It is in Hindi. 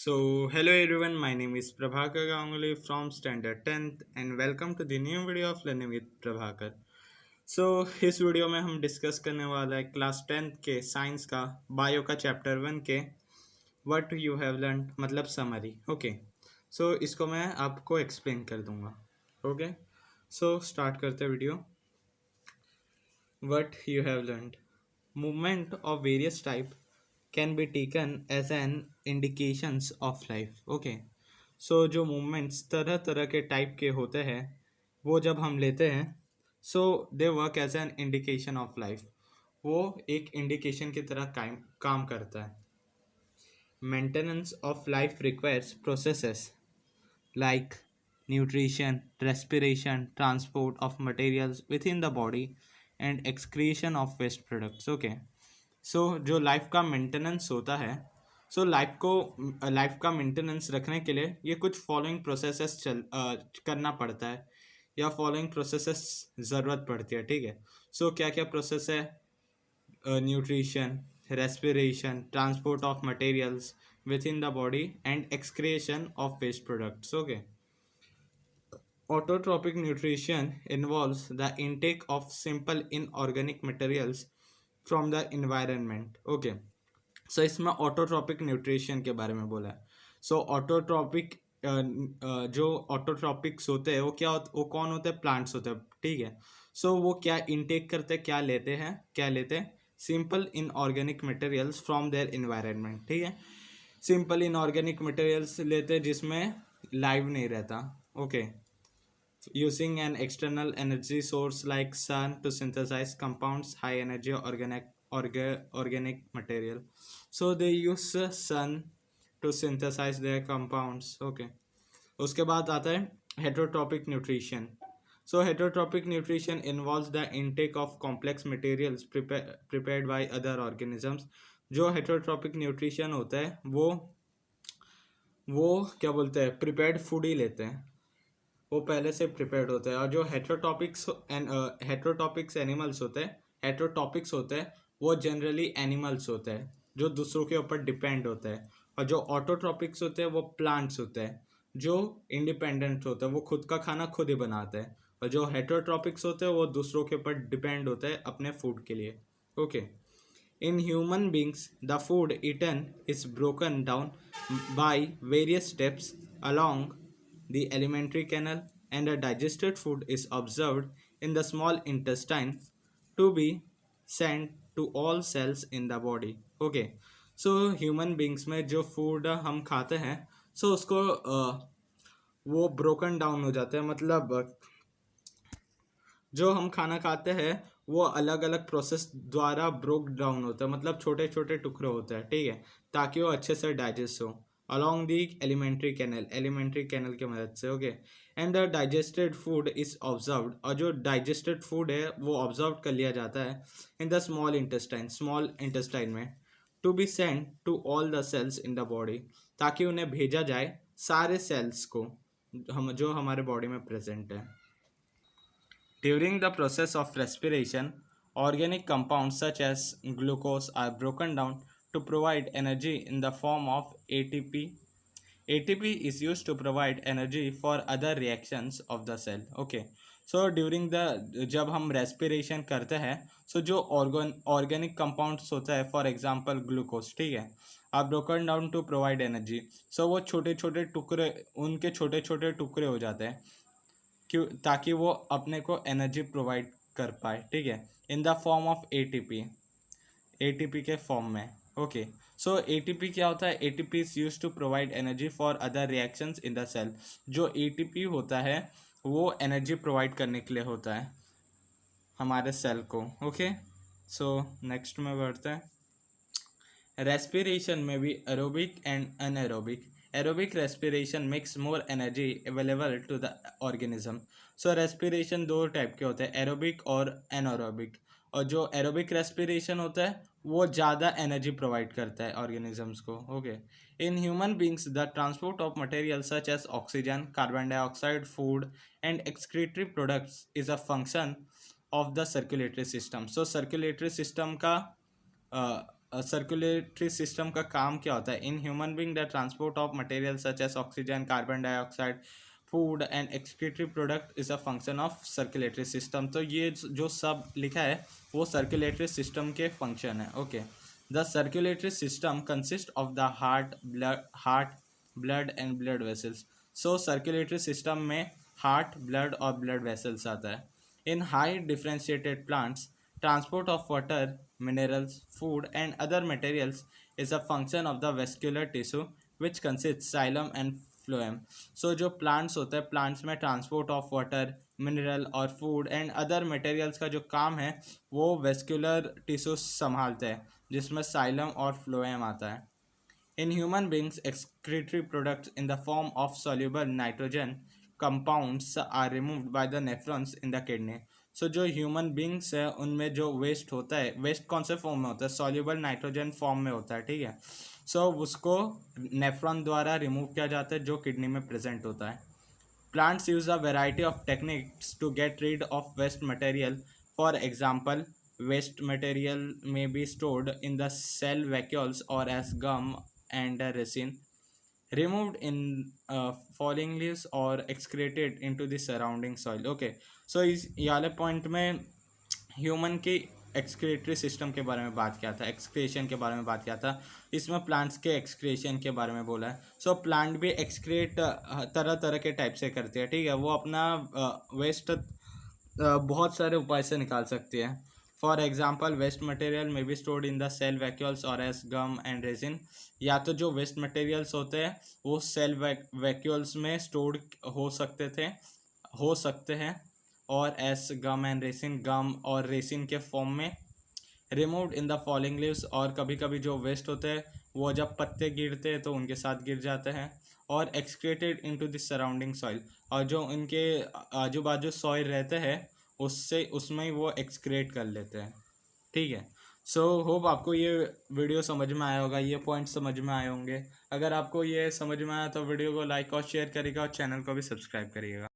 Hello everyone, my name is Prabhakar Ganguly from Standard 10th and welcome to the new video of Learning with Prabhakar. इस वीडियो में हम डिस्कस करने वाला है क्लास 10th के साइंस का बायो का चैप्टर 1 के व्हाट यू हैव लर्न मतलब समरी. ओके, इसको मैं आपको एक्सप्लेन कर दूंगा. ओके, स्टार्ट करते हैं video. What you have learned. Movement of various type can be taken as an indications of life. Okay. जो मूवमेंट्स तरह तरह के टाइप के होते हैं वो जब हम लेते हैं they work as an indication of life. वो एक इंडिकेशन की तरह काम करता है. Maintenance of life requires processes like nutrition, respiration, transport of materials within the body, and excretion of waste products. Okay. जो लाइफ का मेंटेनेंस होता है लाइफ का मेंटेनेंस रखने के लिए ये कुछ फॉलोइंग प्रोसेसेस करना पड़ता है या फॉलोइंग प्रोसेसेस ज़रूरत पड़ती है. ठीक है. क्या क्या प्रोसेस है? Nutrition, respiration, transport of materials within the body, and excretion of waste products. Okay. Autotrophic nutrition involves the intake of simple inorganic materials from the environment. Okay. इसमें ऑटोट्रॉपिक न्यूट्रिशन के बारे में बोला है. ऑटोट्रॉपिक जो ऑटोट्रॉपिक्स होते हैं वो कौन होते हैं? प्लांट्स होते हैं. ठीक है. वो क्या इनटेक करते हैं, क्या लेते हैं? Simple inorganic materials from their environment. ठीक है. सिंपल इनऑर्गेनिक मटेरियल्स लेते हैं जिसमें लाइव नहीं रहता. Okay. Using an external energy source like sun to synthesize compounds high energy organic material. They use sun to synthesize their compounds. Okay. उसके बाद आता है heterotropic nutrition. Heterotropic nutrition involves the intake of complex materials prepared by other organisms. जो heterotropic nutrition होता है वो क्या बोलते हैं? प्रिपेयर्ड फूड ही लेते हैं. वो पहले से प्रिपेयर्ड होता है. और जो हेट्रोटॉपिक्स एनिमल्स होते हैं वो जनरली एनिमल्स होते हैं जो दूसरों के ऊपर डिपेंड होते हैं. और जो ऑटोट्रॉपिक्स होते हैं वो प्लांट्स होते हैं जो इंडिपेंडेंट होते हैं, वो खुद का खाना खुद ही बनाते हैं. और जो हेट्रोट्रॉपिक्स होते हैं वो दूसरों के ऊपर डिपेंड होते हैं अपने फूड के लिए. Okay. In human beings, the food eaten is broken down by various steps along the alimentary canal, and the digested food is observed in the small intestine to be sent to all cells in the body. Okay. Human beings में जो फूड हम खाते हैं उसको वो ब्रोकन डाउन हो जाते हैं. मतलब जो हम खाना खाते हैं वो अलग अलग प्रोसेस द्वारा ब्रोक डाउन होता है. मतलब छोटे छोटे टुकड़े होते हैं. ठीक है. ताकि वो अच्छे से डाइजेस्ट हो अलॉन्ग दी एलिमेंट्री कैनल की मदद से. Okay. And the digested food is observed. और जो डाइजेस्टेड फूड है वो ऑब्जर्व कर लिया जाता है इन द स्मॉल इंटेस्टाइन में to be send to all the cells in the body. ताकि उन्हें भेजा जाए सारे सेल्स को जो हमारे बॉडी में प्रेजेंट है. During the process of respiration, organic compounds such as glucose are broken down to provide energy in the form of ATP. ATP is used to provide energy for other reactions of the cell. Okay. During the जब हम रेस्पिरेशन करते हैं जो ऑर्गेनिक कंपाउंड्स होता है, फॉर एग्जांपल ग्लूकोज. ठीक है. Are broken down to provide energy. वो छोटे छोटे टुकड़े हो जाते हैं क्यों? ताकि वो अपने को एनर्जी प्रोवाइड कर पाए. ठीक है. In the form of ATP के फॉर्म में. ओके. एटीपी क्या होता है? ATP is use to provide energy for other reactions in the cell. जो एटीपी होता है वो एनर्जी प्रोवाइड करने के लिए होता है हमारे सेल को. ओके. नेक्स्ट में बढ़ते हैं. रेस्पिरेशन में भी aerobic and anaerobic. Aerobic respiration makes more energy available to the organism. Respiration दो टाइप के होते हैं, एरोबिक और एनारोबिक. और जो एरोबिक रेस्पिरेशन होता है वो ज़्यादा एनर्जी प्रोवाइड करता है ऑर्गेनिजम्स को. Okay. In human beings the transport of material such as oxygen, carbon dioxide, food and excretory products is a function of the circulatory system. Circulatory system का सर्कुलेटरी सिस्टम का काम क्या होता है? In human being the transport of material such as oxygen, carbon dioxide, food and excretory product is a function of circulatory system. तो ये जो सब लिखा है वो सर्कुलेटरी सिस्टम के फंक्शन है। Okay, the circulatory system consist of the heart, blood and blood vessels. So circulatory system में हार्ट, ब्लड और ब्लड वेसल्स आता है। इन high differentiated plants, transport of water, minerals, food and other materials is a function of the vascular tissue which consists xylem and phloem। So जो plants होते हैं, plants में transport of water, mineral और food and other materials का जो काम है वो vascular tissue संभालते हैं, जिसमें xylem और phloem आता है। In human beings, excretory products in the form of soluble nitrogen compounds are removed by the nephrons in the kidney। सो जो ह्यूमन बींग्स है उनमें जो वेस्ट होता है, वेस्ट कौन से फॉर्म में होता है? सॉल्युबल नाइट्रोजन फॉर्म में होता है, ठीक है। सो उसको नेफ्रॉन द्वारा रिमूव किया जाता है जो किडनी में प्रेजेंट होता है। Plants use a variety of techniques to get rid of waste material. For example, waste material may be stored in the cell vacuoles or as gum and resin, removed in falling leaves or excreted into the surrounding soil। Okay, so इस ये वाले पॉइंट में ह्यूमन की एक्सक्रीटरी सिस्टम के बारे में बात किया था, एक्सक्रीशन के बारे में बात किया था। इसमें प्लांट्स के एक्सक्रीशन के बारे में बोला है। सो प्लांट भी एक्सक्रीट तरह तरह के टाइप से करती है, ठीक है। वो अपना वेस्ट बहुत सारे उपाय से निकाल सकती है। फॉर एग्जाम्पल, वेस्ट मटेरियल में be stored in the cell vacuoles और एस गम एंड रेजिन। या तो जो वेस्ट मटेरियल्स होते हैं वो सेल वैक्यूल्स में स्टोर्ड हो सकते हैं और एस गम एंड रेसिन, गम और रेसिन के फॉर्म में। Removed in the falling leaves, और कभी कभी जो वेस्ट होते हैं वो जब पत्ते गिरते हैं तो उनके साथ गिर जाते हैं। और एक्सक्रेटेड इनटू द सराउंडिंग सॉइल, और जो उनके आजू बाजू सॉइल रहते हैं उसमें ही वो एक्सक्रेट कर लेते हैं, ठीक है। सो होप आपको ये वीडियो समझ में आया होगा, ये पॉइंट समझ में आए होंगे। अगर आपको ये समझ में आया तो वीडियो को लाइक और शेयर करिएगा और चैनल को भी सब्सक्राइब करिएगा।